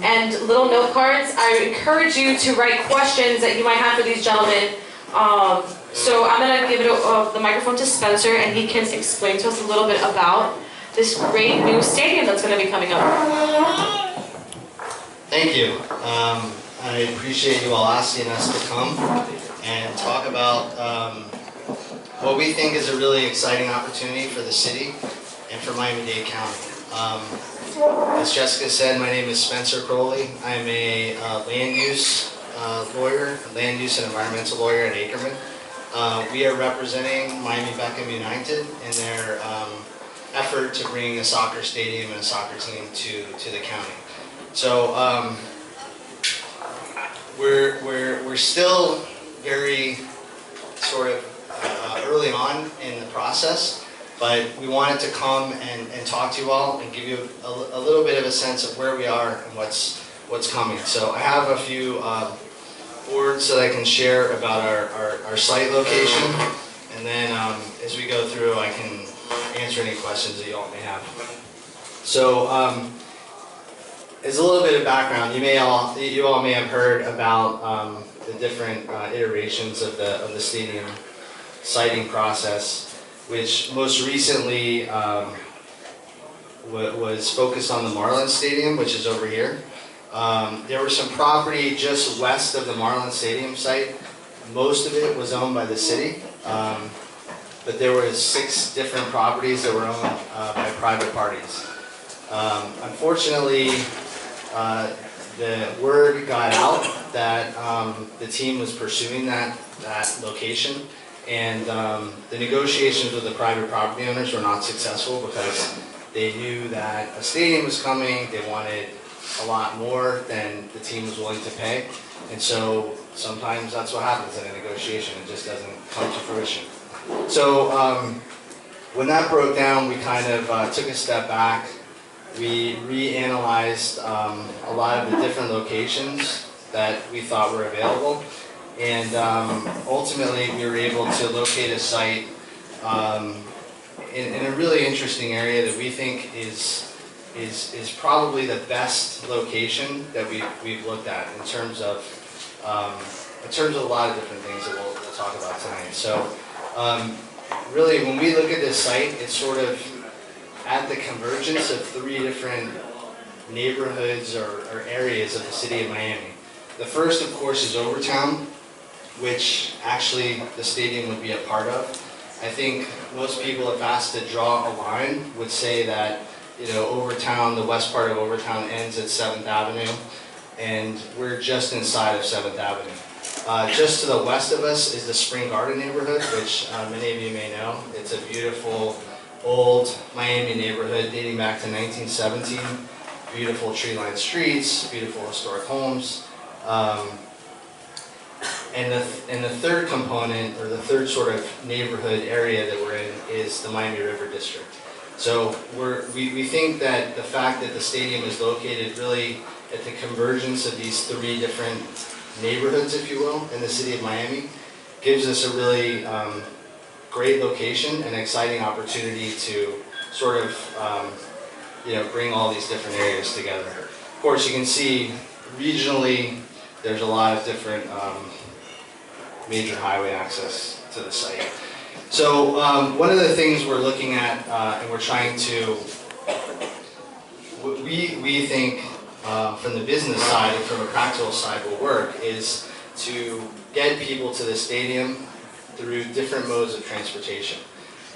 and little note cards. I encourage you to write questions that you might have for these gentlemen. So I'm going to give the microphone to Spencer, and he can explain to us a little bit about this great new stadium that's going to be coming up. Thank you. I appreciate you all asking us to come and talk about what we think is a really exciting opportunity for the city and for Miami-Dade County. As Jessica said, my name is Spencer Crowley. I'm a land use lawyer, land use and environmental lawyer at Ackerman. We are representing Miami Beckham United in their effort to bring a soccer stadium and a soccer team to the county. So we're still very sort of early on in the process. But we wanted to come and talk to you all and give you a little bit of a sense of where we are and what's coming. So I have a few boards that I can share about our site location, and then as we go through, I can answer any questions that you all may have. So as a little bit of background, you all may have heard about the different iterations of the stadium siting process, which most recently was focused on the Marlins Stadium, which is over here. There was some property just west of the Marlins Stadium site. Most of it was owned by the city, but there were 6 different properties that were owned by private parties. Unfortunately, the word got out that the team was pursuing that location. And the negotiations with the private property owners were not successful because they knew that a stadium was coming. They wanted a lot more than the team was willing to pay. And so sometimes that's what happens in a negotiation. It just doesn't come to fruition. So when that broke down, we kind of took a step back. We reanalyzed a lot of the different locations that we thought were available. And ultimately, we were able to locate a site in a really interesting area that we think is probably the best location that we've looked at in terms of a lot of different things that we'll talk about tonight. So really, when we look at this site, it's sort of at the convergence of 3 different neighborhoods or areas of the city of Miami. The first, of course, is Overtown, which actually the stadium would be a part of. I think most people, if asked to draw a line, would say that, Overtown, the west part of Overtown ends at 7th Avenue, and we're just inside of 7th Avenue. Just to the west of us is the Spring Garden neighborhood, which many of you may know. It's a beautiful, old Miami neighborhood dating back to 1917. Beautiful tree-lined streets, beautiful historic homes. And the third component, or the third sort of neighborhood area that we're in, is the Miami River District. So we think that the fact that the stadium is located really at the convergence of these 3 different neighborhoods, if you will, in the city of Miami, gives us a really great location and exciting opportunity to sort of bring all these different areas together. Of course, you can see regionally there's a lot of different major highway access to the site. So one of the things we're looking at and we're trying to, we think from the business side and from a practical side will work, is to get people to the stadium through different modes of transportation.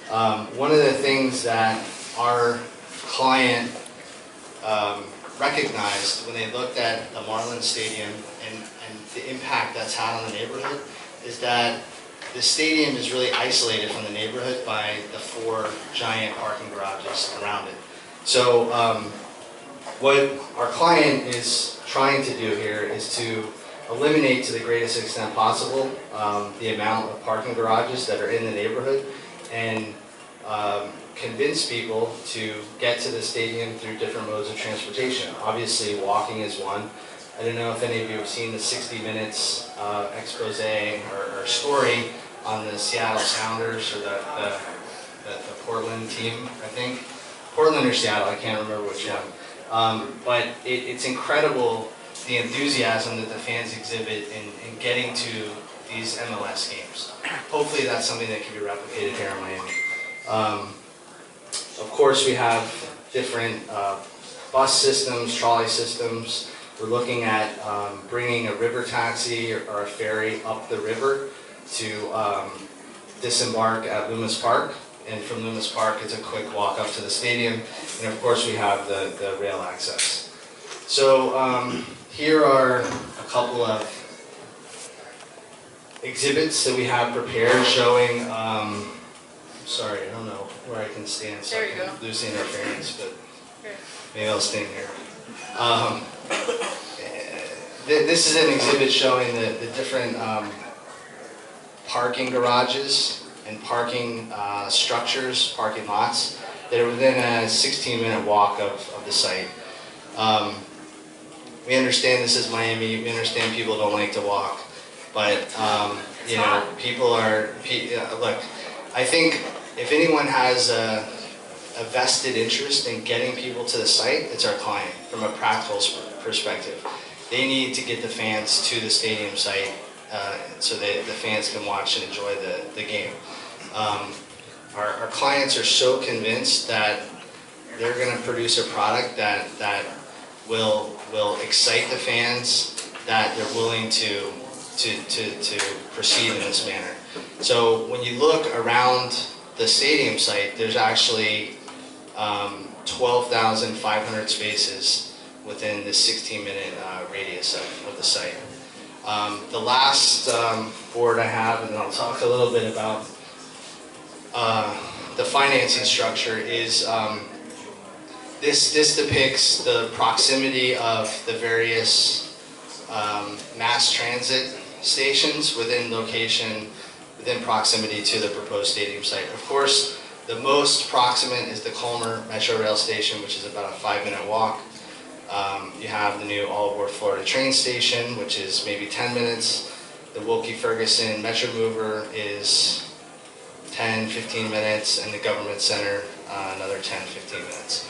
One of the things that our client recognized when they looked at the Marlins Stadium and the impact that's had on the neighborhood is that the stadium is really isolated from the neighborhood by the 4 giant parking garages around it. So what our client is trying to do here is to eliminate to the greatest extent possible the amount of parking garages that are in the neighborhood and convince people to get to the stadium through different modes of transportation. Obviously, walking is one. I don't know if any of you have seen the 60 Minutes expose or story on the Seattle Sounders or the Portland team, I think. Portland or Seattle, I can't remember which one. But it's incredible the enthusiasm that the fans exhibit in getting to these MLS games. Hopefully that's something that can be replicated here in Miami. Of course, we have different bus systems, trolley systems. We're looking at bringing a river taxi or a ferry up the river to disembark at Loomis Park. And from Loomis Park, it's a quick walk up to the stadium. And of course, we have the rail access. So here are a couple of exhibits that we have prepared showing, sorry, I don't know where I can stand so I can lose the interference, but maybe I'll stand here. This is an exhibit showing the different parking garages and parking structures, parking lots that are within a 16-minute walk of the site. We understand this is Miami, we understand people don't like to walk, but you know, people are, look, I think if anyone has a vested interest in getting people to the site, it's our client from a practical perspective. They need to get the fans to the stadium site so that the fans can watch and enjoy the game. Our clients are so convinced that they're going to produce a product that will excite the fans, that they're willing to proceed in this manner. So when you look around the stadium site, there's actually 12,500 spaces within the 16-minute radius of the site. The last board I have, and then I'll talk a little bit about the financing structure, is this depicts the proximity of the various mass transit stations within proximity to the proposed stadium site. Of course, the most proximate is the Colmer Metro Rail Station, which is about a 5-minute walk. You have the new All Aboard Florida train station, which is maybe 10 minutes. The Wilkie-Ferguson Metro Mover is 10-15 minutes, and the Government Center another 10-15 minutes.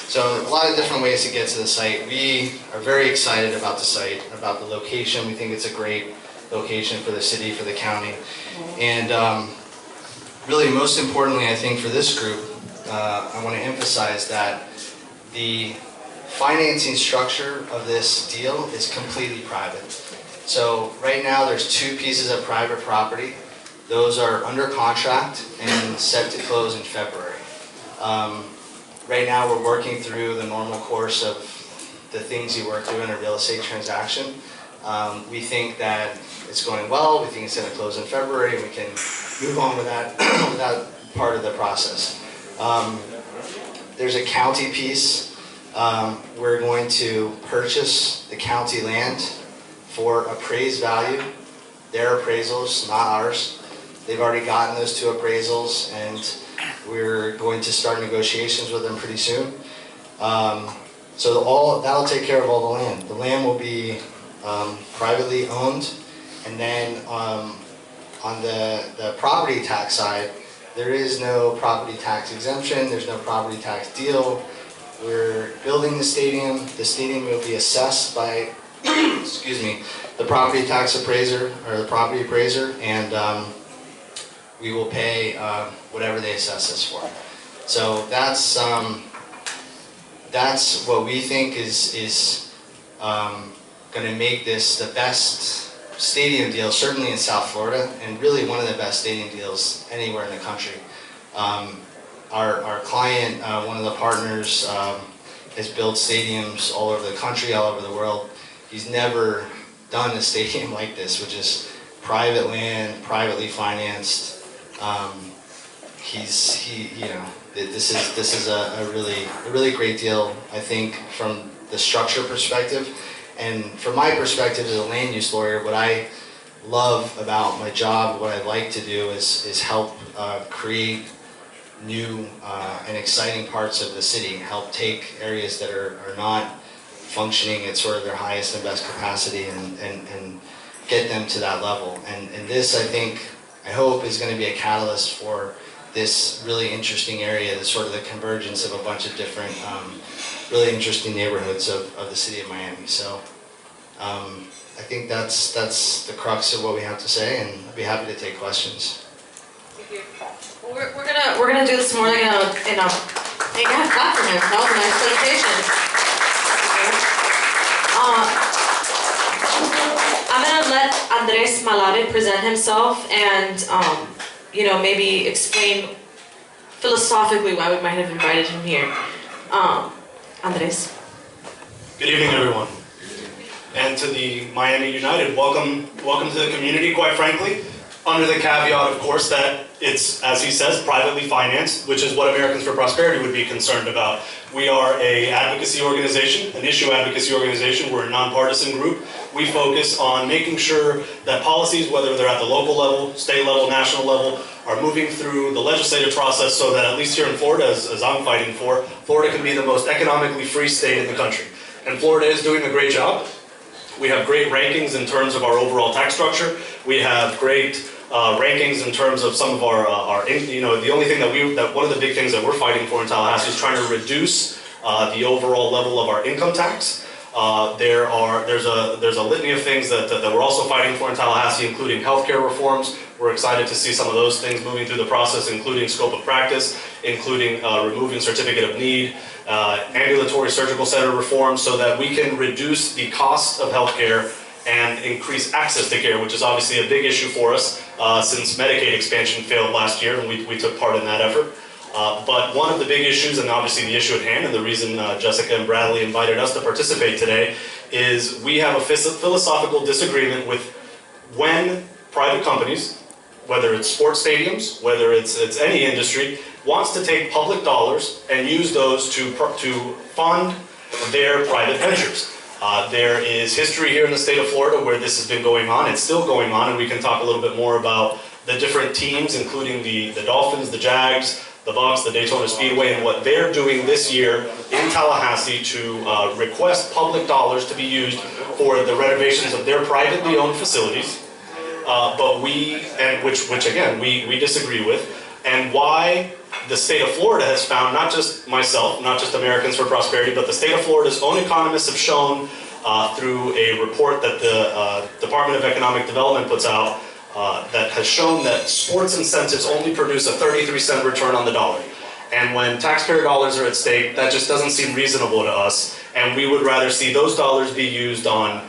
So a lot of different ways to get to the site. We are very excited about the site, about the location. We think it's a great location for the city, for the county. And really, most importantly, I think for this group, I want to emphasize that the financing structure of this deal is completely private. So right now, there's 2 pieces of private property. Those are under contract and set to close in February. Right now, we're working through the normal course of the things you work through in a real estate transaction. We think that it's going well. We think it's going to close in February, and we can move on with that, with that part of the process. There's a county piece. We're going to purchase the county land for appraised value. Their appraisals, not ours. They've already gotten those 2 appraisals, and we're going to start negotiations with them pretty soon. So that'll take care of all the land. The land will be privately owned, and then on the property tax side, there is no property tax exemption, there's no property tax deal. We're building the stadium. The stadium will be assessed by, excuse me, the property tax appraiser, or the property appraiser, and we will pay whatever they assess us for. So that's what we think is going to make this the best stadium deal, certainly in South Florida, and really one of the best stadium deals anywhere in the country. Our client, one of the partners, has built stadiums all over the country, all over the world. He's never done a stadium like this, which is private land, privately financed. This is a really great deal, I think, from the structure perspective. And from my perspective as a land use lawyer, what I love about my job, what I like to do is help create new and exciting parts of the city, help take areas that are not functioning at sort of their highest and best capacity and get them to that level. And this, I hope, is going to be a catalyst for this really interesting area, the sort of the convergence of a bunch of different really interesting neighborhoods of the city of Miami. So I think that's the crux of what we have to say, and I'd be happy to take questions. Thank you. Well, we're gonna do this more like in a hey, guys, clap for him. That was a nice presentation. I'm gonna let Andres Malade present himself and maybe explain philosophically why we might have invited him here. Andres. Good evening, everyone. And to the Miami United, welcome to the community, quite frankly, under the caveat, of course, that it's, as he says, privately financed, which is what Americans for Prosperity would be concerned about. We are an advocacy organization, an issue advocacy organization. We're a nonpartisan group. We focus on making sure that policies, whether they're at the local level, state level, national level, are moving through the legislative process so that at least here in Florida, as I'm fighting for, Florida can be the most economically free state in the country. And Florida is doing a great job. We have great rankings in terms of our overall tax structure. We have great rankings in terms of some of our the only thing one of the big things that we're fighting for in Tallahassee is trying to reduce the overall level of our income tax. There's a litany of things that we're also fighting for in Tallahassee, including healthcare reforms. We're excited to see some of those things moving through the process, including scope of practice, including removing certificate of need, ambulatory surgical center reform, so that we can reduce the cost of healthcare and increase access to care, which is obviously a big issue for us since Medicaid expansion failed last year, and we took part in that effort. But one of the big issues, and obviously the issue at hand, and the reason Jessica and Bradley invited us to participate today, is we have a philosophical disagreement with when private companies, whether it's sports stadiums, whether it's any industry, wants to take public dollars and use those to fund their private ventures. There is history here in the state of Florida where this has been going on. It's still going on, and we can talk a little bit more about the different teams, including the Dolphins, the Jags, the Bucks, the Daytona Speedway, and what they're doing this year in Tallahassee to request public dollars to be used for the renovations of their privately owned facilities. Which again, we disagree with, and why the state of Florida has found, not just myself, not just Americans for Prosperity, but the state of Florida's own economists have shown through a report that the Department of Economic Development puts out that has shown that sports incentives only produce a 33-cent return on the dollar. And when taxpayer dollars are at stake, that just doesn't seem reasonable to us, and we would rather see those dollars be used on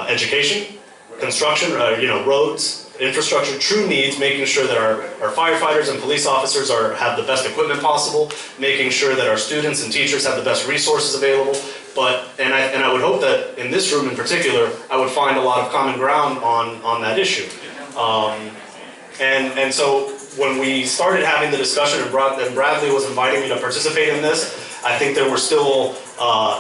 education, construction, roads, infrastructure, true needs, making sure that our firefighters and police officers have the best equipment possible, making sure that our students and teachers have the best resources available. And I would hope that in this room in particular, I would find a lot of common ground on that issue. And so when we started having the discussion and Bradley was inviting me to participate in this, I think there were still,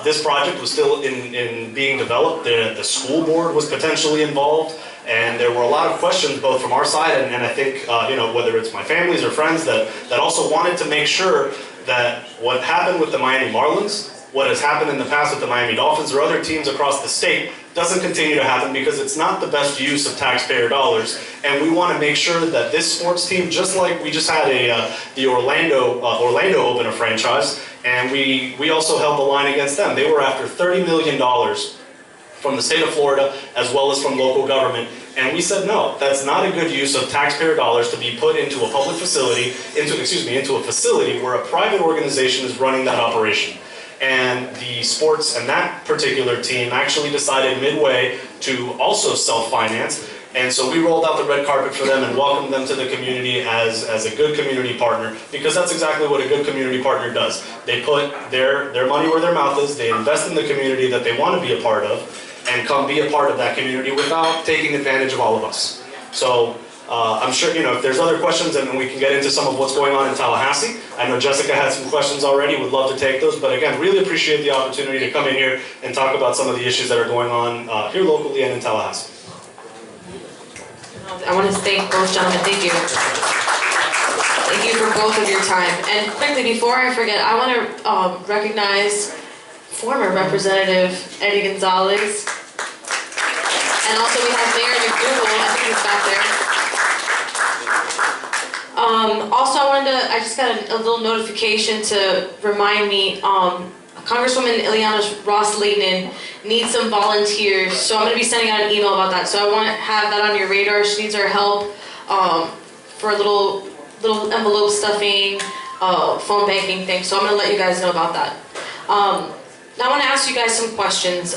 this project was still in being developed. The school board was potentially involved, and there were a lot of questions both from our side and I think, whether it's my families or friends that also wanted to make sure that what happened with the Miami Marlins, what has happened in the past with the Miami Dolphins or other teams across the state doesn't continue to happen, because it's not the best use of taxpayer dollars. And we want to make sure that this sports team, just like we just had the Orlando open a franchise, and we also held the line against them. They were after $30 million from the state of Florida as well as from local government. And we said, no, that's not a good use of taxpayer dollars to be put into a public facility, into a facility where a private organization is running that operation. And the sports and that particular team actually decided midway to also self-finance. And so we rolled out the red carpet for them and welcomed them to the community as a good community partner, because that's exactly what a good community partner does. They put their money where their mouth is, they invest in the community that they want to be a part of, and come be a part of that community without taking advantage of all of us. So I'm sure, if there's other questions, and we can get into some of what's going on in Tallahassee. I know Jessica had some questions already, would love to take those, but again, really appreciate the opportunity to come in here and talk about some of the issues that are going on here locally and in Tallahassee. I want to thank both gentlemen. Thank you. Thank you for both of your time. And quickly, before I forget, I want to recognize former Representative Eddie Gonzalez. And also we have Mayor McDougal, I think he's back there. Also, I just got a little notification to remind me, Congresswoman Ileana Ross-Layton needs some volunteers, so I'm going to be sending out an email about that. So I want to have that on your radar. She needs our help for a little envelope stuffing, phone banking thing. So I'm going to let you guys know about that. Now I want to ask you guys some questions.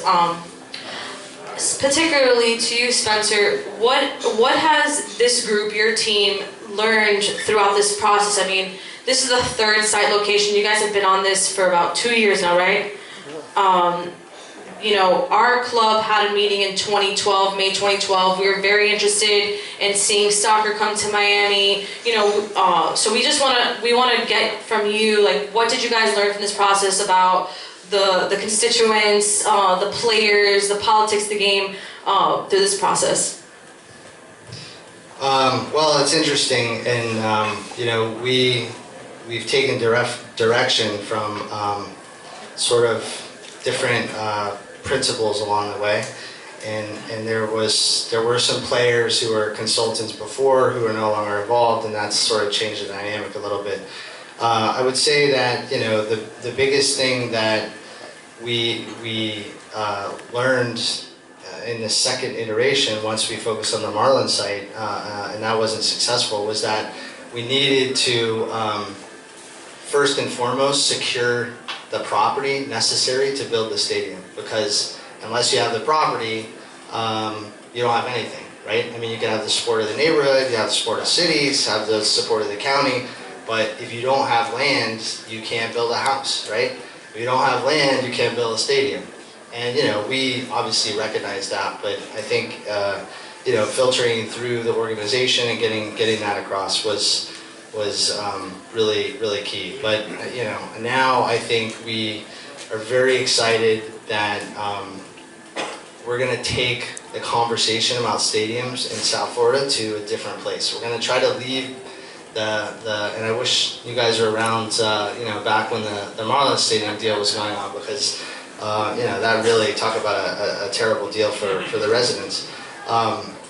Particularly to you, Spencer, what has this group, your team, learned throughout this process? I mean, this is the third site location. You guys have been on this for about 2 years now, right? You know, our club had a meeting in 2012, May 2012. We were very interested in seeing soccer come to Miami. You know, so we want to get from you, like, what did you guys learn from this process about the constituents, the players, the politics of the game through this process? Well, it's interesting, and you know, we've taken direction from sort of different principles along the way, and there were some players who were consultants before who are no longer involved, and that's sort of changed the dynamic a little bit. I would say that, you know, the biggest thing that we learned in the second iteration, once we focused on the Marlin site, and that wasn't successful, was that we needed to first and foremost secure the property necessary to build the stadium, because unless you have the property, you don't have anything, right? I mean, you can have the support of the neighborhood, you have the support of cities, have the support of the county, but if you don't have land, you can't build a house, right? If you don't have land, you can't build a stadium. And, you know, we obviously recognize that, but I think, you know, filtering through the organization and getting that across was really key. But, you know, now I think we are very excited that we're going to take the conversation about stadiums in South Florida to a different place. We're going to try to leave and I wish you guys were around, you know, back when the Marlins Stadium deal was going on, because, you know, that really, talk about a terrible deal for the residents.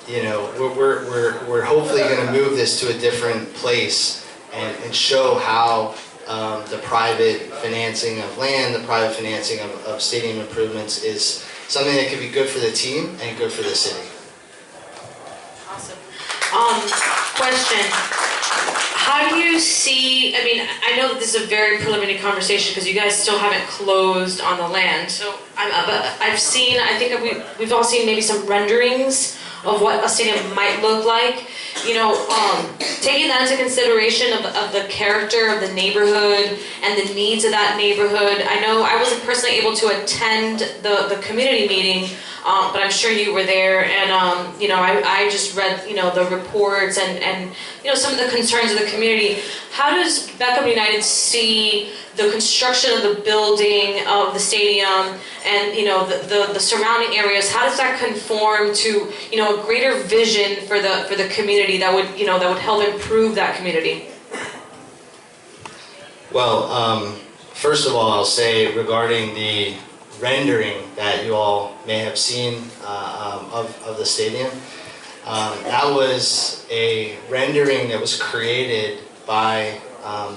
You know, we're hopefully going to move this to a different place and show how the private financing of land, the private financing of stadium improvements is something that can be good for the team and good for the city. Awesome. Question. How do you see, I mean, I know that this is a very preliminary conversation because you guys still haven't closed on the land. So, but I've seen, I think we've all seen maybe some renderings of what a stadium might look like. You know, taking that into consideration of the character of the neighborhood and the needs of that neighborhood. I know I wasn't personally able to attend the community meeting, but I'm sure you were there, and you know, I just read, you know, the reports and you know, some of the concerns of the community. How does Beckham United see the construction of the building of the stadium and, you know, the surrounding areas? How does that conform to, you know, a greater vision for the community that would, you know, that would help improve that community? Well, first of all, I'll say regarding the rendering that you all may have seen of the stadium, that was a rendering that was created by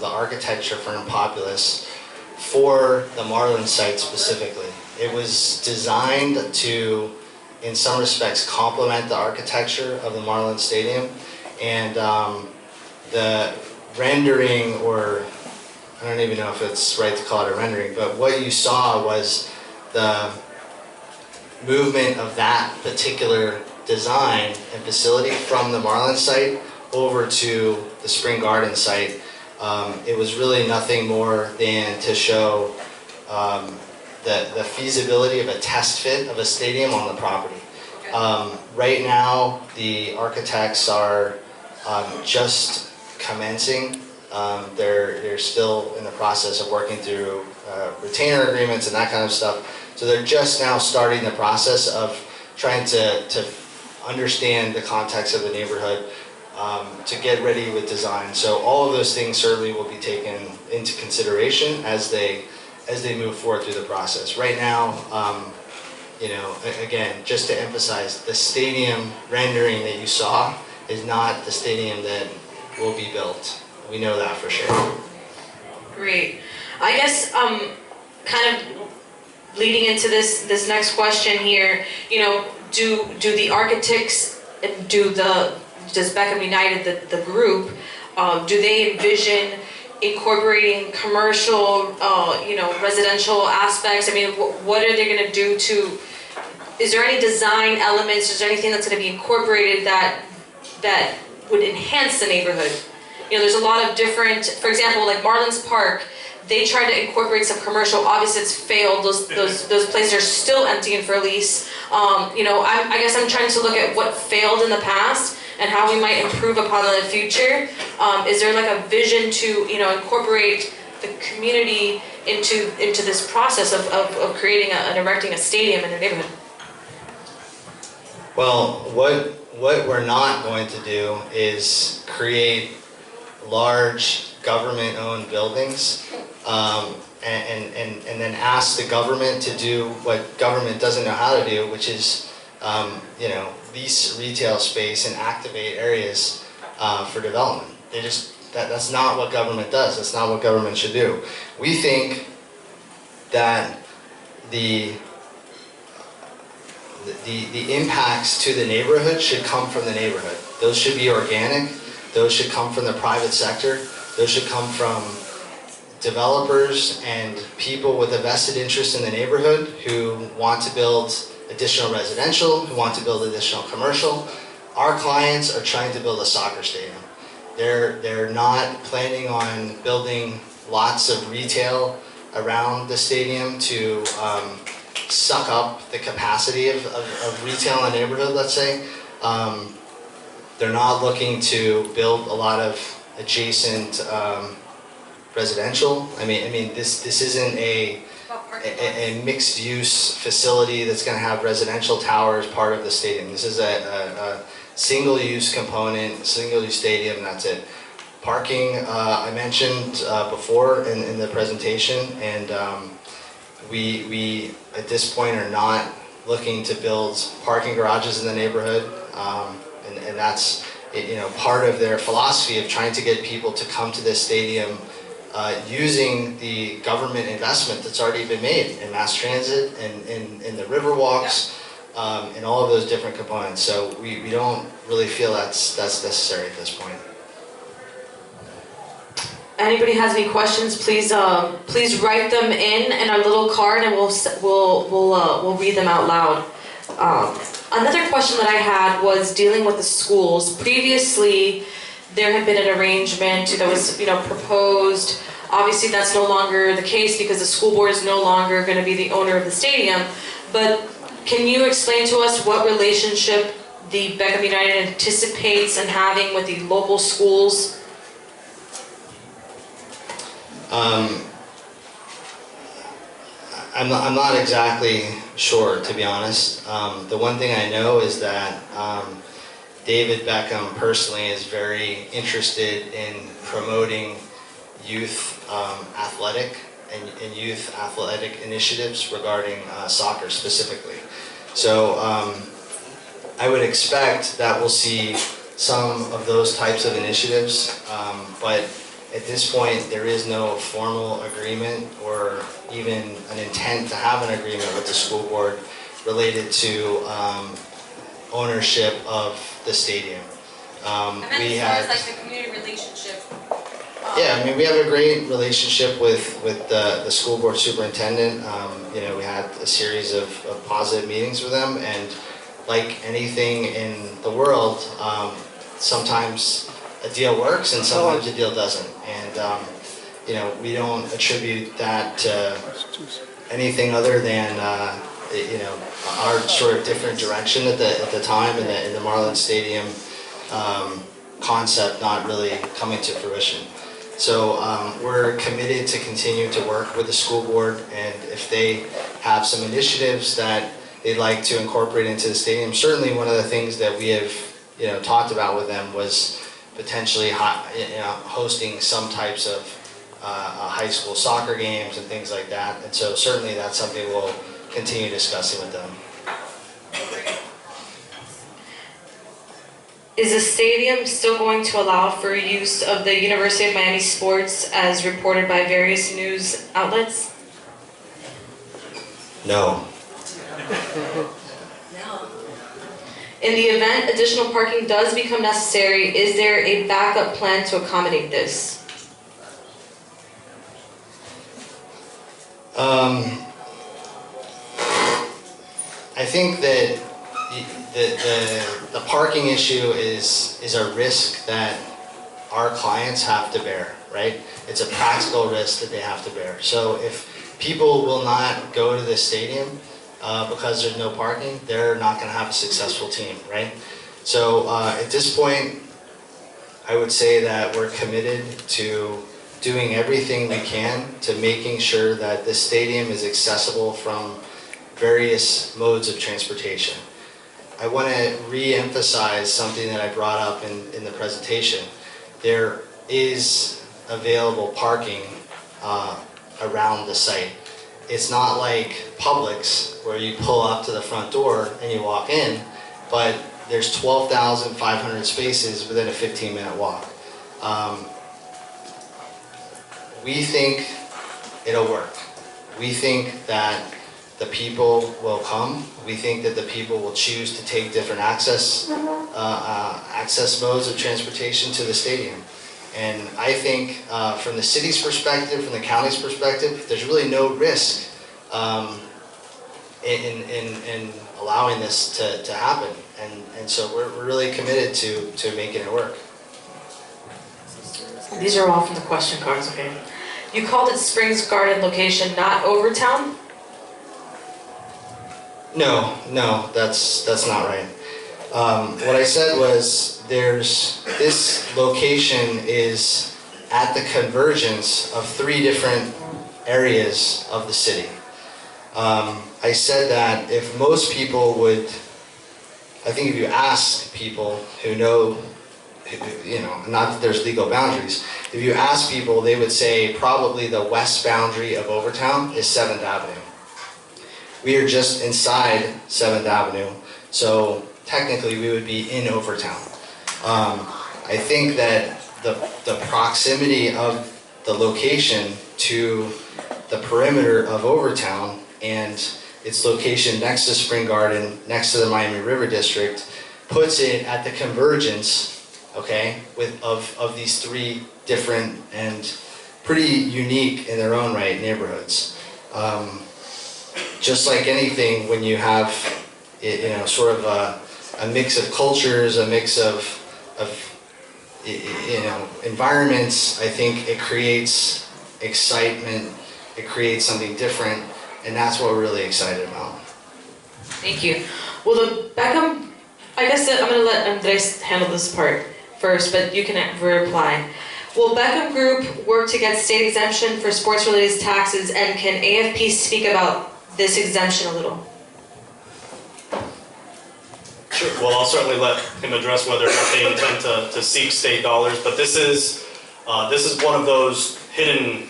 the architecture firm Populous for the Marlin site specifically. It was designed to, in some respects, complement the architecture of the Marlin Stadium, and the rendering, or I don't even know if it's right to call it a rendering, but what you saw was the movement of that particular design and facility from the Marlin site over to the Spring Garden site. It was really nothing more than to show the feasibility of a test fit of a stadium on the property. Right now, the architects are just commencing. They're still in the process of working through retainer agreements and that kind of stuff. So they're just now starting the process of trying to understand the context of the neighborhood, to get ready with design. So all of those things certainly will be taken into consideration as they move forward through the process. Right now, you know, again, just to emphasize, the stadium rendering that you saw is not the stadium that will be built. We know that for sure. Great. I guess kind of leading into this next question here, you know, do the architects, and does Beckham United, the group, do they envision incorporating commercial, you know, residential aspects? I mean, what are they going to do to? Is there any design elements? Is there anything that's going to be incorporated that would enhance the neighborhood? You know, there's a lot of different. For example, like Marlins Park, they tried to incorporate some commercial. Obviously, it's failed. Those places are still empty and for lease. You know, I guess I'm trying to look at what failed in the past and how we might improve upon in the future. Is there like a vision to, you know, incorporate the community into this process of creating and erecting a stadium in their neighborhood? Well, what we're not going to do is create large government-owned buildings and then ask the government to do what government doesn't know how to do, which is you know, lease retail space and activate areas for development. That's not what government does. That's not what government should do. We think that the impacts to the neighborhood should come from the neighborhood. Those should be organic. Those should come from the private sector. Those should come from developers and people with a vested interest in the neighborhood who want to build additional residential, who want to build additional commercial. Our clients are trying to build a soccer stadium. They're not planning on building lots of retail around the stadium to suck up the capacity of retail in the neighborhood, let's say. They're not looking to build a lot of adjacent residential. I mean, this isn't a mixed-use facility that's going to have residential towers part of the stadium. This is a single-use component, single-use stadium. That's it. Parking, I mentioned before in the presentation, and we at this point are not looking to build parking garages in the neighborhood, and that's, you know, part of their philosophy of trying to get people to come to this stadium using the government investment that's already been made in mass transit and in the river walks, and all of those different components. So we don't really feel that's necessary at this point. Anybody has any questions, please write them in our little card, and we'll read them out loud. Another question that I had was dealing with the schools. Previously, there had been an arrangement that was, you know, proposed. Obviously, that's no longer the case because the school board is no longer going to be the owner of the stadium. But can you explain to us what relationship the Beckham United anticipates in having with the local schools? I'm not exactly sure, to be honest. The one thing I know is that David Beckham personally is very interested in promoting youth athletic and youth athletic initiatives regarding soccer specifically. So I would expect that we'll see some of those types of initiatives, but at this point, there is no formal agreement or even an intent to have an agreement with the school board related to ownership of the stadium. I meant as far as like the community relationship. Yeah, I mean, we have a great relationship with the school board superintendent. You know, we had a series of positive meetings with them, and like anything in the world, sometimes a deal works and sometimes a deal doesn't. And you know, we don't attribute that to anything other than you know, our sort of different direction at the time in the Marlins Stadium concept not really coming to fruition. So we're committed to continue to work with the school board, and if they have some initiatives that they'd like to incorporate into the stadium, certainly one of the things that we have, you know, talked about with them was potentially hosting some types of high school soccer games and things like that. And so certainly that's something we'll continue discussing with them. Is the stadium still going to allow for use of the University of Miami sports as reported by various news outlets? No. No. In the event additional parking does become necessary, is there a backup plan to accommodate this? I think that the parking issue is a risk that our clients have to bear, right? It's a practical risk that they have to bear. So if people will not go to the stadium because there's no parking, they're not going to have a successful team, right? So at this point, I would say that we're committed to doing everything we can to making sure that the stadium is accessible from various modes of transportation. I want to re-emphasize something that I brought up in the presentation. There is available parking around the site. It's not like Publix where you pull up to the front door and you walk in, but there's 12,500 spaces within a 15-minute walk. We think it'll work. We think that the people will come. We think that the people will choose to take different access modes of transportation to the stadium. And I think from the city's perspective, from the county's perspective, there's really no risk in allowing this to happen. And so we're really committed to making it work. These are all from the question cards, okay? You called it Springs Garden location, not Overtown? No, that's not right. What I said was this location is at the convergence of 3 different areas of the city. I said that if most people would, I think if you ask people who know, not that there's legal boundaries, if you ask people, they would say probably the west boundary of Overtown is 7th Avenue. We are just inside 7th Avenue, so technically we would be in Overtown. I think that the proximity of the location to the perimeter of Overtown and its location next to Spring Garden, next to the Miami River District, puts it at the convergence, okay, of these 3 different and pretty unique in their own right neighborhoods. Just like anything, when you have, sort of a mix of cultures, a mix of environments, I think it creates excitement, it creates something different, and that's what we're really excited about. Thank you. Well, the Beckham, I guess that I'm going to let Andres handle this part first, but you can reply. Will Beckham Group work to get state exemption for sports-related taxes, and can AFP speak about this exemption a little? Sure. Well, I'll certainly let him address whether or not they intend to seek state dollars, but this is one of those hidden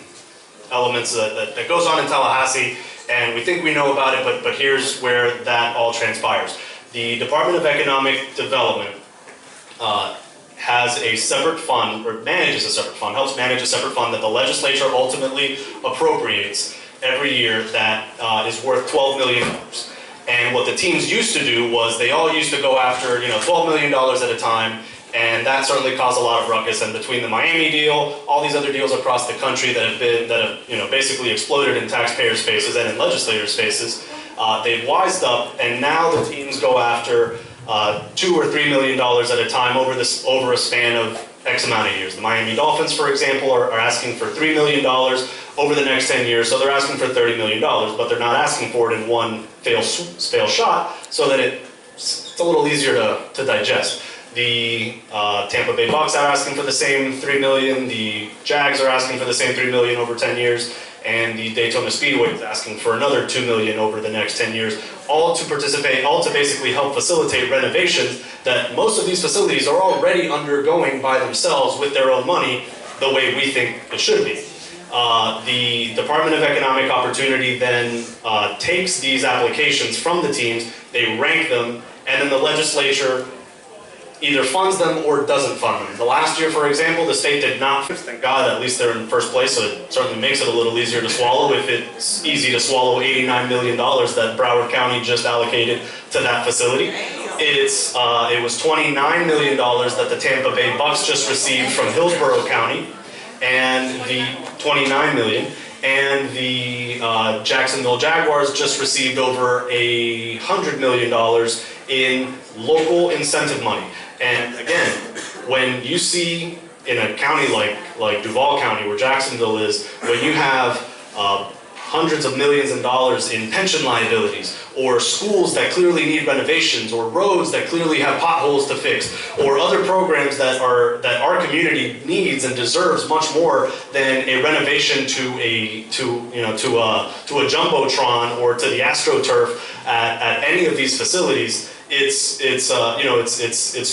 elements that goes on in Tallahassee, and we think we know about it, but here's where that all transpires. The Department of Economic Development has a separate fund, or manages a separate fund, helps manage a separate fund that the legislature ultimately appropriates every year that is worth $12 million. And what the teams used to do was they all used to go after, $12 million at a time, and that certainly caused a lot of ruckus. And between the Miami deal, all these other deals across the country that have basically exploded in taxpayers' faces and in legislators' faces, they've wised up, and now the teams go after $2 or $3 million at a time over a span of X amount of years. The Miami Dolphins, for example, are asking for $3 million over the next 10 years, so they're asking for $30 million, but they're not asking for it in one fail shot, so that it's a little easier to digest. The Tampa Bay Bucks are asking for the same $3 million, the Jags are asking for the same $3 million over 10 years, and the Daytona Speedway is asking for another $2 million over the next 10 years, all to basically help facilitate renovations that most of these facilities are already undergoing by themselves with their own money, the way we think it should be. The Department of Economic Opportunity then takes these applications from the teams, they rank them, and then the legislature either funds them or doesn't fund them. The last year, for example, the state did not. Thank God, at least they're in first place, so it certainly makes it a little easier to swallow if it's easy to swallow $89 million that Broward County just allocated to that facility. It was $29 million that the Tampa Bay Bucks just received from Hillsborough County, and the $29 million, and the Jacksonville Jaguars just received over $100 million in local incentive money. And again, when you see in a county like Duval County, where Jacksonville is, when you have hundreds of millions of dollars in pension liabilities, or schools that clearly need renovations, or roads that clearly have potholes to fix, or other programs that our community needs and deserves much more than a renovation to a jumbotron or to the AstroTurf at any of these facilities. It's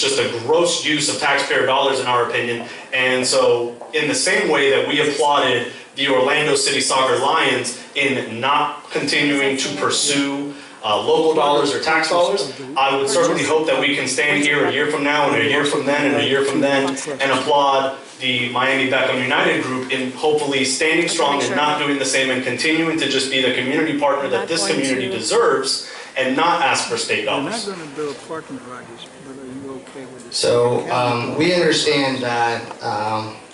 just a gross use of taxpayer dollars in our opinion. And so in the same way that we applauded the Orlando City Soccer Lions in not continuing to pursue local dollars or tax dollars, I would certainly hope that we can stand here a year from now and a year from then and a year from then and applaud the Miami Beckham United group in hopefully standing strong and not doing the same and continuing to just be the community partner that this community deserves and not ask for state dollars. We're not going to build parking garages, but are you okay with it? So we understand that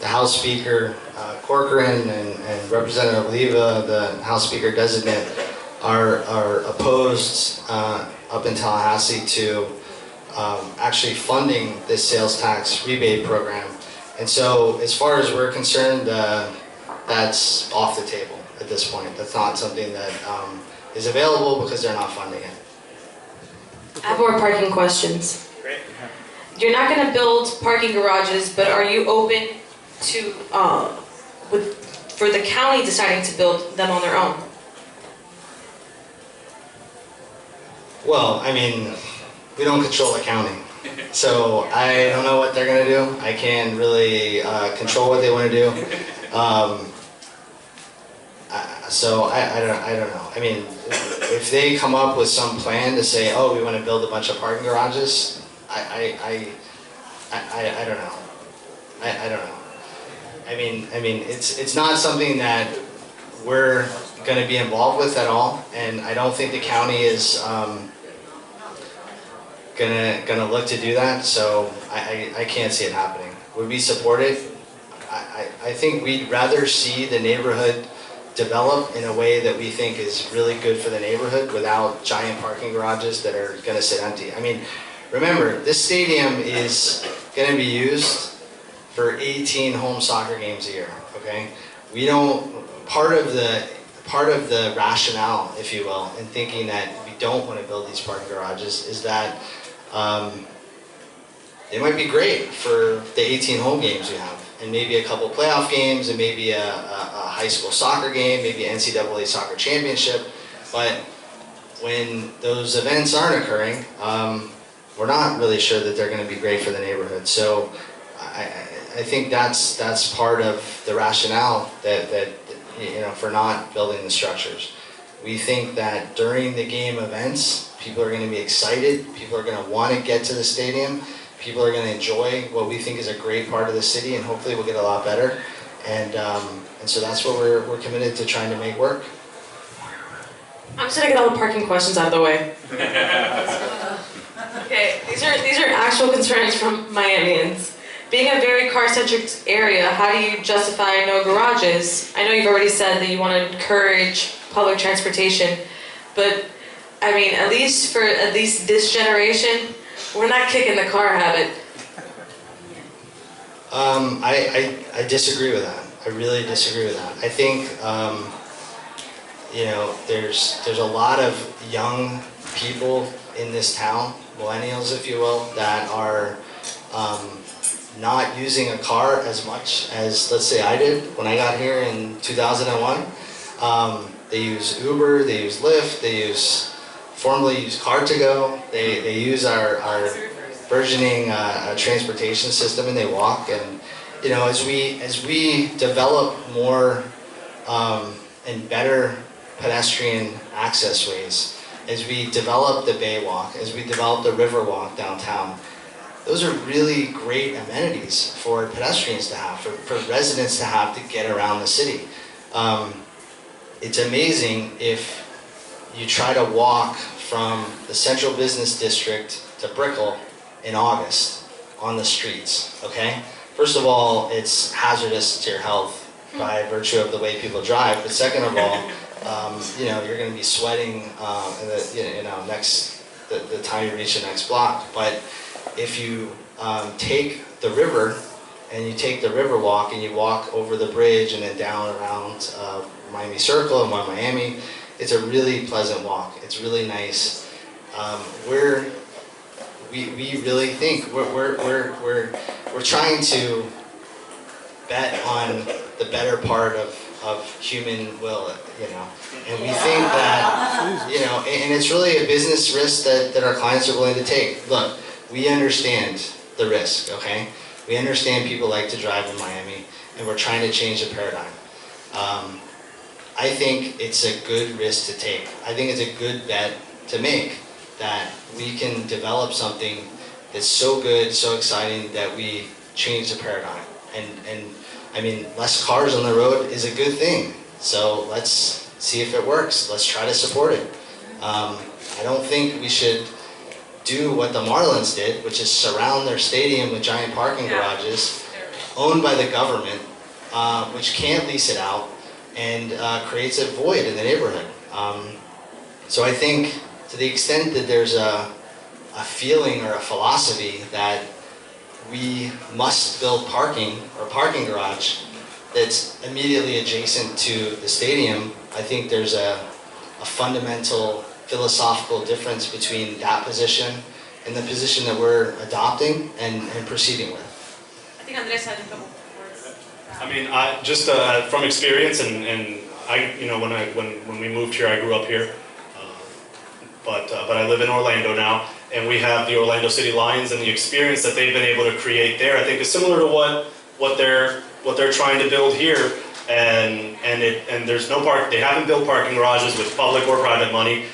the House Speaker Corcoran and Representative Leva, the House Speaker designate, are opposed up in Tallahassee to actually funding this sales tax rebate program. And so as far as we're concerned, that's off the table at this point. That's not something that is available because they're not funding it. I have more parking questions. Great. You're not going to build parking garages, but are you open to, for the county deciding to build them on their own? Well, I mean, we don't control the county. So I don't know what they're going to do. I can't really control what they want to do. So I don't know. I mean, if they come up with some plan to say, oh, we want to build a bunch of parking garages, I don't know. I don't know. I mean, it's not something that we're going to be involved with at all, and I don't think the county is gonna look to do that. So I can't see it happening. Would we support it? I think we'd rather see the neighborhood develop in a way that we think is really good for the neighborhood without giant parking garages that are going to sit empty. I mean, remember, this stadium is going to be used for 18 home soccer games a year, okay? We don't, part of the rationale, if you will, in thinking that we don't want to build these parking garages is that they might be great for the 18 home games we have, and maybe a couple playoff games, and maybe a high school soccer game, maybe an NCAA soccer championship. But when those events aren't occurring, we're not really sure that they're going to be great for the neighborhood. So I think that's part of the rationale that for not building the structures. We think that during the game events, people are going to be excited. People are going to want to get to the stadium. People are going to enjoy what we think is a great part of the city, and hopefully we'll get a lot better. And so that's what we're committed to trying to make work. I'm just gonna get all the parking questions out of the way. Okay, these are actual concerns from Miamians. Being a very car-centric area, how do you justify no garages? I know you've already said that you want to encourage public transportation, but I mean, at least this generation, we're not kicking the car habit. I disagree with that. I really disagree with that. I think there's a lot of young people in this town, millennials, if you will, that are not using a car as much as, let's say, I did when I got here in 2001. They use Uber, they use Lyft, they formerly use Car2Go. They use our burgeoning transportation system, and they walk. And as we develop more and better pedestrian access ways, as we develop the Baywalk, as we develop the Riverwalk downtown, those are really great amenities for pedestrians to have, for residents to have to get around the city. It's amazing if you try to walk from the central business district to Brickell in August on the streets, okay? First of all, it's hazardous to your health by virtue of the way people drive, but second of all, you know, you're gonna be sweating the time you reach the next block. But if you take the river and you take the river walk and you walk over the bridge and then down around Miami Circle and One Miami, it's a really pleasant walk. It's really nice. We really think we're trying to bet on the better part of human will, you know, and we think that, you know, and it's really a business risk that our clients are willing to take. Look, we understand the risk, okay? We understand people like to drive in Miami, and we're trying to change the paradigm. I think it's a good risk to take. I think it's a good bet to make that we can develop something that's so good, so exciting, that we change the paradigm. And I mean, less cars on the road is a good thing. So let's see if it works. Let's try to support it. I don't think we should do what the Marlins did, which is surround their stadium with giant parking garages owned by the government, which can't lease it out, and creates a void in the neighborhood. So I think to the extent that there's a feeling or a philosophy that we must build parking or parking garage that's immediately adjacent to the stadium, I think there's a fundamental philosophical difference between that position and the position that we're adopting and proceeding with. I think Andres had a couple words. I mean, just from experience, and I, you know, when we moved here, I grew up here, but I live in Orlando now, and we have the Orlando City Lions, and the experience that they've been able to create there, I think, is similar to what they're trying to build here. And there's no park. They haven't built parking garages with public or private money.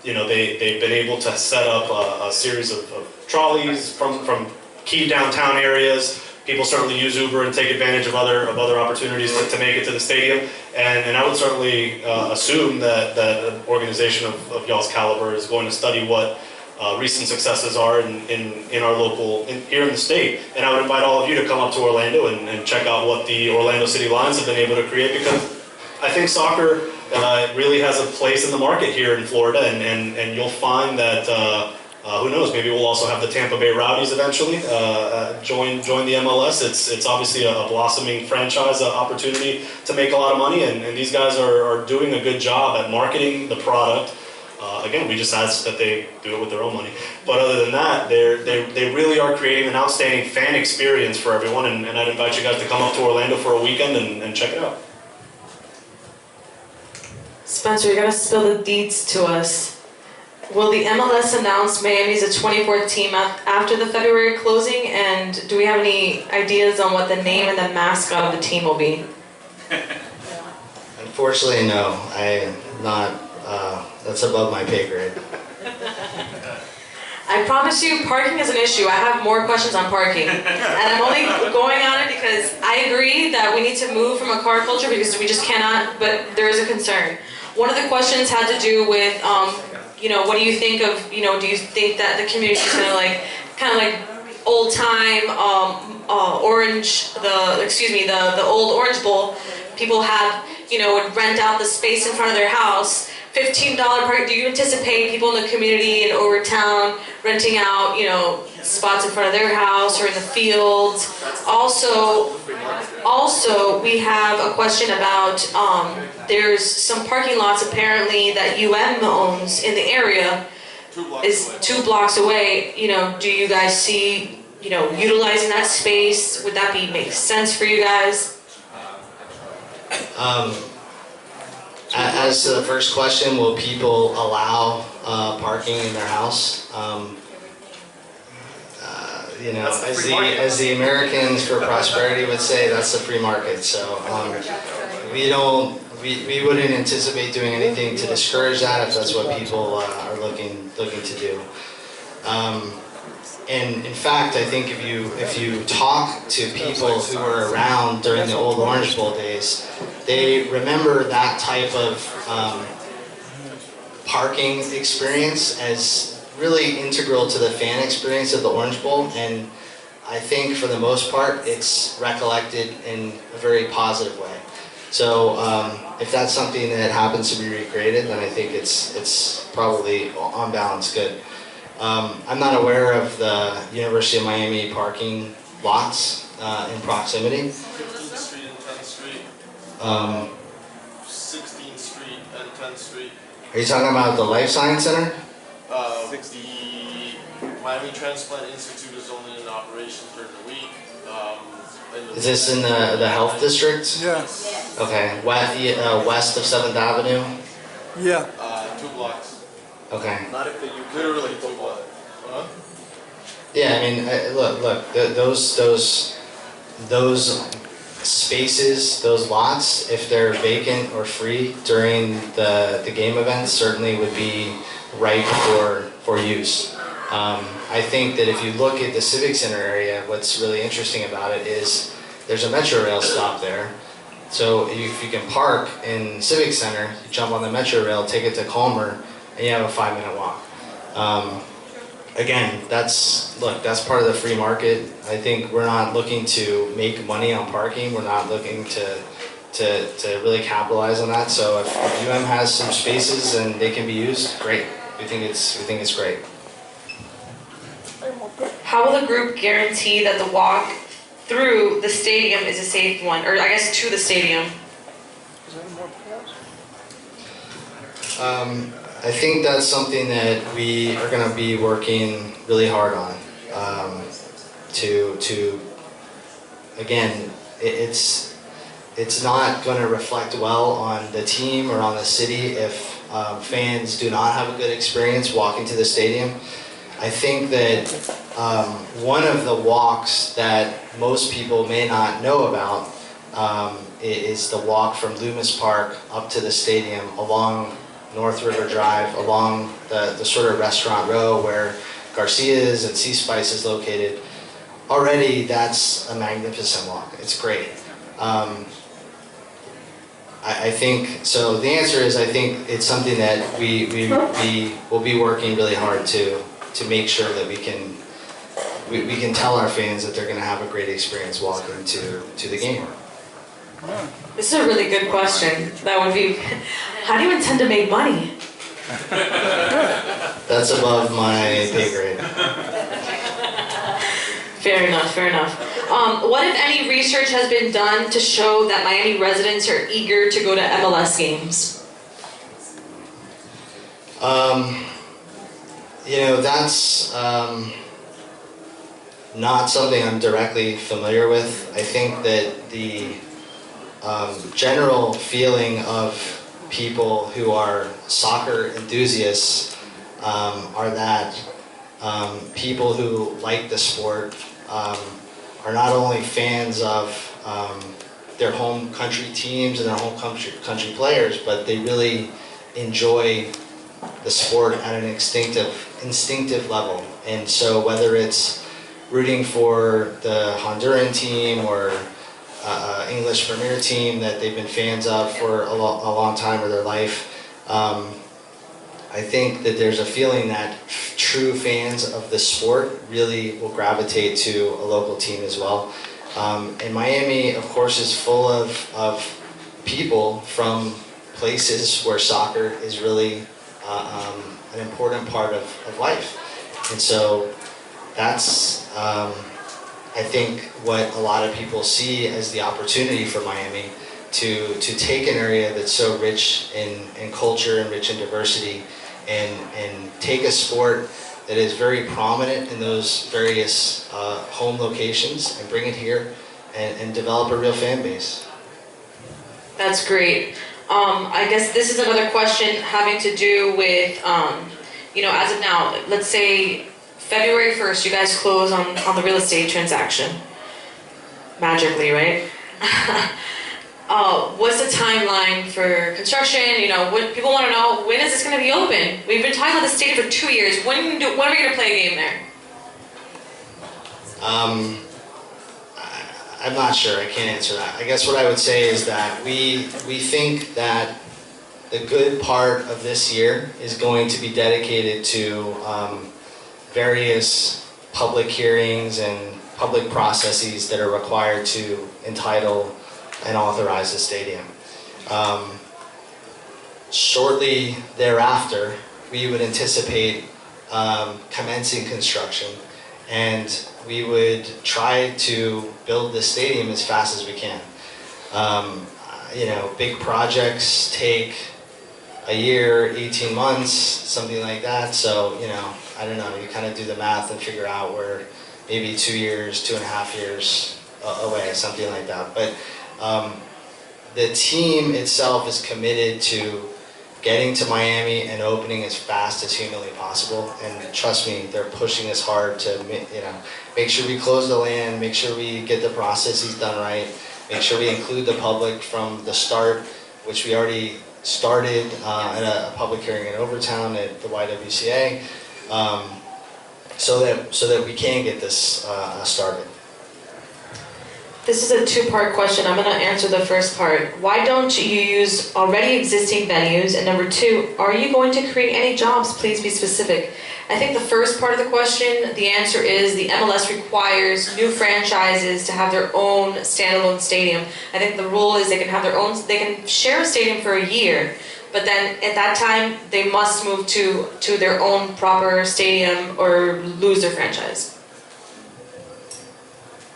You know, they've been able to set up a series of trolleys from key downtown areas. People certainly use Uber and take advantage of other opportunities to make it to the stadium. And I would certainly assume that an organization of y'all's caliber is going to study what recent successes are in our local, here in the state. And I would invite all of you to come up to Orlando and check out what the Orlando City Lions have been able to create, because I think soccer really has a place in the market here in Florida, and you'll find that, who knows, maybe we'll also have the Tampa Bay Rowdies eventually join the MLS. It's obviously a blossoming franchise opportunity to make a lot of money, and these guys are doing a good job at marketing the product. Again, we just ask that they do it with their own money. But other than that, they really are creating an outstanding fan experience for everyone, and I'd invite you guys to come up to Orlando for a weekend and check it out. Spencer, you gotta spill the deeds to us. Will the MLS announce Miami's a 24th team after the February closing? And do we have any ideas on what the name and the mascot of the team will be? Unfortunately, no. I'm not. That's above my pay grade. I promise you, parking is an issue. I have more questions on parking. And I'm only going on it because I agree that we need to move from a car culture because we just cannot, but there is a concern. One of the questions had to do with, you know, what do you think of, you know, do you think that the community is gonna like, kind of like old time, the old Orange Bowl, people had, you know, would rent out the space in front of their house, $15 parking. Do you anticipate people in the community in Overtown renting out, you know, spots in front of their house or in the fields? Also, we have a question about, there's some parking lots apparently that UM owns in the area, is 2 blocks away. You know, do you guys see, you know, utilizing that space? Would that make sense for you guys? As to the first question, will people allow parking in their house? You know, as the Americans for Prosperity would say, that's the free market. So we wouldn't anticipate doing anything to discourage that if that's what people are looking to do. And in fact, I think if you talk to people who were around during the old Orange Bowl days, they remember that type of parking experience as really integral to the fan experience of the Orange Bowl. And I think for the most part, it's recollected in a very positive way. So if that's something that happens to be recreated, then I think it's probably on balance good. I'm not aware of the University of Miami parking lots in proximity. 15th Street and 10th Street. 16th Street and 10th Street. Are you talking about the Life Science Center? The Miami Transplant Institute is only in operation during the week. Is this in the health district? Yeah, Okay, west of 7th Avenue? yeah. 2 blocks. Okay. Not if you literally 2 blocks. Huh? Yeah, I mean, look, those spaces, those lots, if they're vacant or free during the game events, certainly would be ripe for use. I think that if you look at the Civic Center area, what's really interesting about it is there's a Metro Rail stop there. So if you can park in Civic Center, you jump on the Metro Rail, take it to Calmer, and you have a 5-minute walk. Again, that's part of the free market. I think we're not looking to make money on parking. We're not looking to really capitalize on that. So if UM has some spaces and they can be used, great. We think it's great. How will the group guarantee that the walk through the stadium is a safe one, or I guess to the stadium? I think that's something that we are going to be working really hard on. Again, it's not going to reflect well on the team or on the city if fans do not have a good experience walking to the stadium. I think that one of the walks that most people may not know about is the walk from Loomis Park up to the stadium along North River Drive, along the sort of restaurant row where Garcia's and Sea Spice is located. Already that's a magnificent walk. It's great. I think, so the answer is I think it's something that we will be working really hard to make sure that we can tell our fans that they're going to have a great experience walking to the game. This is a really good question. That would be, how do you intend to make money? That's above my pay grade. Fair enough, fair enough. What, if any, research has been done to show that Miami residents are eager to go to MLS games? That's not something I'm directly familiar with. I think that the general feeling of people who are soccer enthusiasts are that people who like the sport are not only fans of their home country teams and their home country players, but they really enjoy the sport at an instinctive level. And so whether it's rooting for the Honduran team or English Premier team that they've been fans of for a long time of their life, I think that there's a feeling that true fans of the sport really will gravitate to a local team as well. And Miami, of course, is full of people from places where soccer is really an important part of life. And so that's, I think, what a lot of people see as the opportunity for Miami to take an area that's so rich in culture and rich in diversity and take a sport that is very prominent in those various home locations and bring it here and develop a real fan base. That's great. I guess this is another question having to do with, as of now, let's say February 1st, you guys close on the real estate transaction. Magically, right? What's the timeline for construction? What people want to know, when is this going to be open? We've been talking about the stadium for 2 years. When are we going to play a game there? I'm not sure, I can't answer that. I guess what I would say is that we think that the good part of this year is going to be dedicated to various public hearings and public processes that are required to entitle and authorize the stadium. Shortly thereafter, we would anticipate commencing construction, and we would try to build the stadium as fast as we can. You know, big projects take a year, 18 months, something like that. So, you know, I don't know, you kind of do the math and figure out we're maybe 2 years, 2.5 years away, something like that. But the team itself is committed to getting to Miami and opening as fast as humanly possible. And trust me, they're pushing us hard to, you know, make sure we close the land, make sure we get the processes done right, make sure we include the public from the start, which we already started at a public hearing in Overtown at the YWCA, so that we can get this started. This is a two-part question. I'm gonna answer the first part. Why don't you use already existing venues? And number two, are you going to create any jobs? Please be specific. I think the first part of the question, the answer is the MLS requires new franchises to have their own standalone stadium. I think the rule is they can have their own, they can share a stadium for a year, but then at that time, they must move to their own proper stadium or lose their franchise.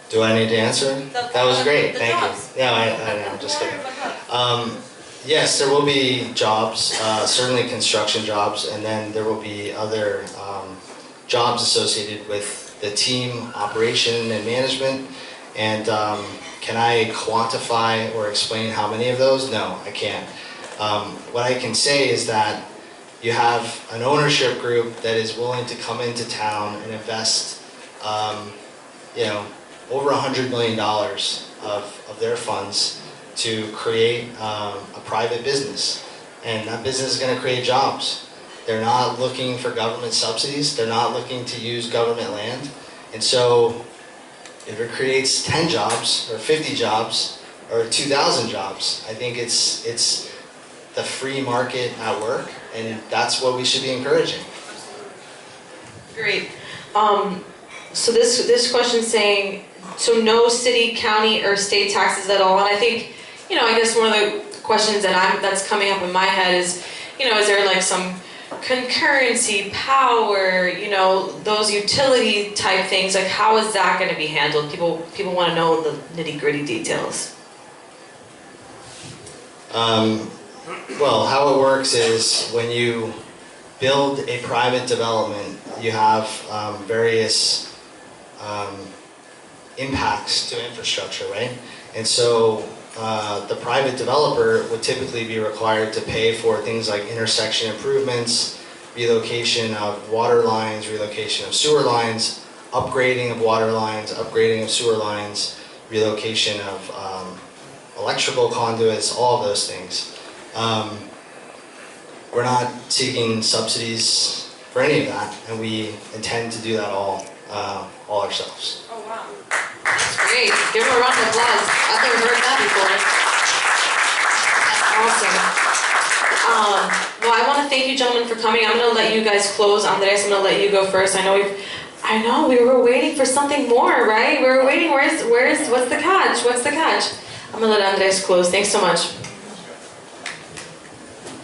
Do I need to answer? That was great, the thank jobs. you. Yeah, I know, I'm just kidding. Yes, there will be jobs, certainly construction jobs, and then there will be other jobs associated with the team operation and management. And can I quantify or explain how many of those? No, I can't. What I can say is that you have an ownership group that is willing to come into town and invest, you know, over $100 million of their funds to create a private business. And that business is going to create jobs. They're not looking for government subsidies. They're not looking to use government land. And so if it creates 10 jobs or 50 jobs or 2,000 jobs, I think it's the free market at work, and that's what we should be encouraging. Great. So this question's saying, so no city, county, or state taxes at all. And I think, you know, I guess one of the questions that's coming up in my head is, you know, is there like some concurrency, power, you know, those utility type things? Like, how is that going to be handled? People want to know the nitty-gritty details. Well, how it works is when you build a private development, you have various impacts to infrastructure, right? And so the private developer would typically be required to pay for things like intersection improvements, relocation of water lines, relocation of sewer lines, upgrading of water lines, upgrading of sewer lines, relocation of electrical conduits, all of those things. We're not seeking subsidies for any of that, and we intend to do that all ourselves. Oh, wow. That's great. Give them a round of applause. I've never heard that before. Awesome. Well, I want to thank you, gentlemen, for coming. I'm going to let you guys close. Andres, I'm going to let you go first. I know we were waiting for something more, right? We were waiting. What's the catch? What's the catch? I'm going to let Andres close. Thanks so much.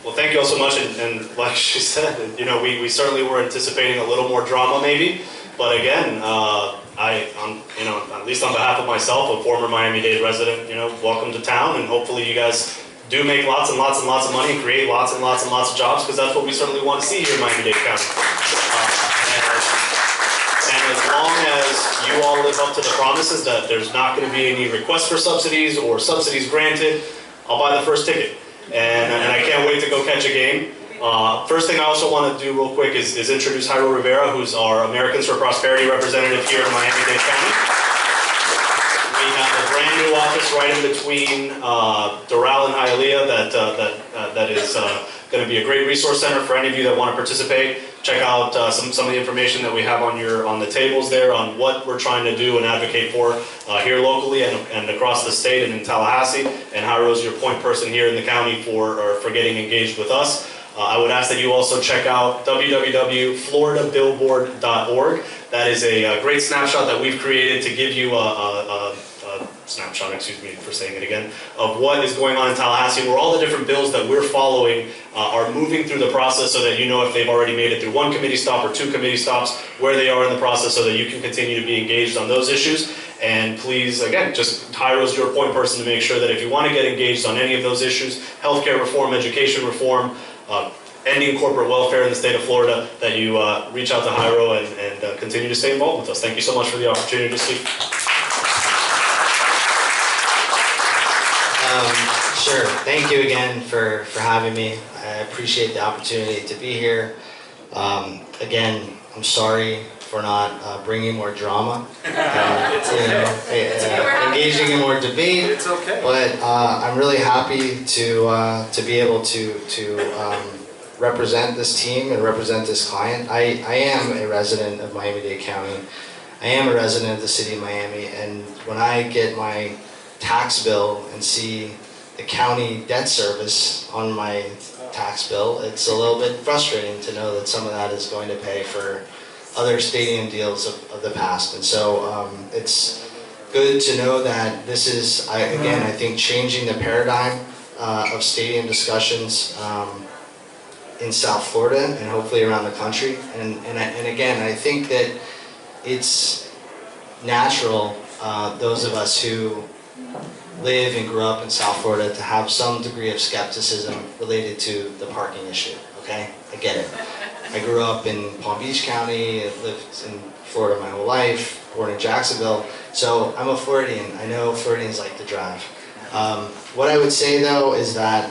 Well, thank you all so much, and like she said, you know, we certainly were anticipating a little more drama maybe, but again, you know, at least on behalf of myself, a former Miami-Dade resident, you know, welcome to town, and hopefully you guys do make lots and lots and lots of money and create lots and lots and lots of jobs, because that's what we certainly want to see here in Miami-Dade County. And as long as you all live up to the promises that there's not going to be any requests for subsidies or subsidies granted, I'll buy the first ticket. And I can't wait to go catch a game. First thing I also want to do real quick is introduce Jairo Rivera, who's our Americans for Prosperity representative here in Miami-Dade County. We have a brand new office right in between Doral and Hialeah that is going to be a great resource center for any of you that want to participate. check out some of the information that we have on the tables there on what we're trying to do and advocate for here locally and across the state and in Tallahassee. And Jairo's your point person here in the county for getting engaged with us. I would ask that you also check out www.floridabillboard.org. That is a great snapshot that we've created to give you a snapshot, excuse me for saying it again, of what is going on in Tallahassee, where all the different bills that we're following are moving through the process so that you know if they've already made it through one committee stop or 2 committee stops, where they are in the process so that you can continue to be engaged on those issues. And please, again, just Jairo's your point person to make sure that if you want to get engaged on any of those issues, healthcare reform, education reform, ending corporate welfare in the state of Florida, that you reach out to Jairo and continue to stay involved with us. Thank you so much for the opportunity to speak. Sure. Thank you again for having me. I appreciate the opportunity to be here. Again, I'm sorry for not bringing more drama, engaging in more debate. It's okay. But I'm really happy to be able to represent this team and represent this client. I am a resident of Miami-Dade County. I am a resident of the city of Miami, and when I get my tax bill and see the county debt service on my tax bill, it's a little bit frustrating to know that some of that is going to pay for other stadium deals of the past. And so it's good to know that this is, I think, changing the paradigm of stadium discussions in South Florida and hopefully around the country. And again, I think that it's natural, those of us who live and grew up in South Florida, to have some degree of skepticism related to the parking issue, okay? I get it. I grew up in Palm Beach County, I lived in Florida my whole life, born in Jacksonville, so I'm a Floridian. I know Floridians like to drive. What I would say though is that,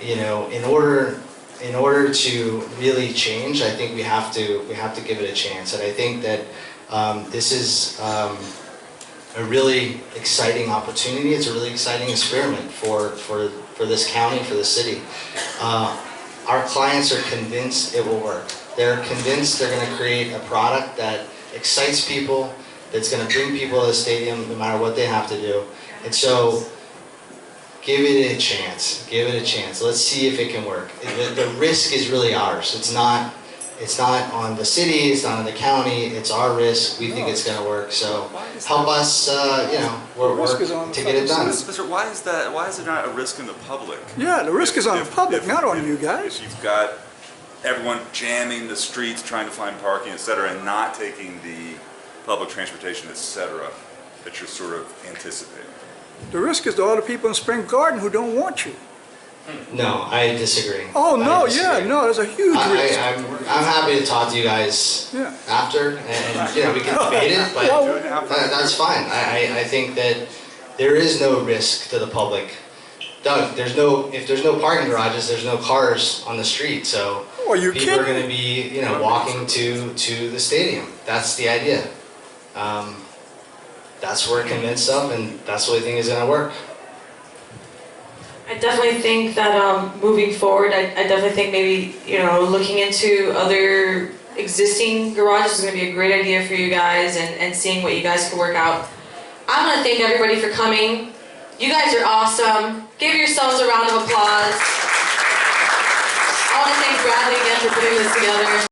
you know, in order to really change, I think we have to give it a chance. And I think that this is a really exciting opportunity. It's a really exciting experiment for this county, for the city. Our clients are convinced it will work. They're convinced they're going to create a product that excites people, that's going to bring people to the stadium no matter what they have to do. And so, give it a chance. Give it a chance. Let's see if it can work. The risk is really ours. It's not on the city. It's not on the county. It's our risk. We think it's going to work. So help us, work to get it done. Mr. Why is that? Why is it not a risk in the public? Yeah, the risk is on the public, not on you guys. If you've got everyone jamming the streets trying to find parking, et cetera, and not taking the public transportation, et cetera, that you're sort of anticipating. The risk is to all the people in Spring Garden who don't want you. No, I disagree. Oh, no, I disagree. yeah, no, there's a huge risk. I'm happy to talk to you guys after, and we can debate it, but that's fine. I think that there is no risk to the public. Doug, if there's no parking garages, there's no cars on the street, so people are going to be walking to the stadium. That's the idea. That's what we're convinced of, and that's what we think is going to work. I definitely think that moving forward, I definitely think maybe, looking into other existing garages is going to be a great idea for you guys, and seeing what you guys can work out. I want to thank everybody for coming. You guys are awesome. Give yourselves a round of applause. I want to thank Bradley again for putting this together.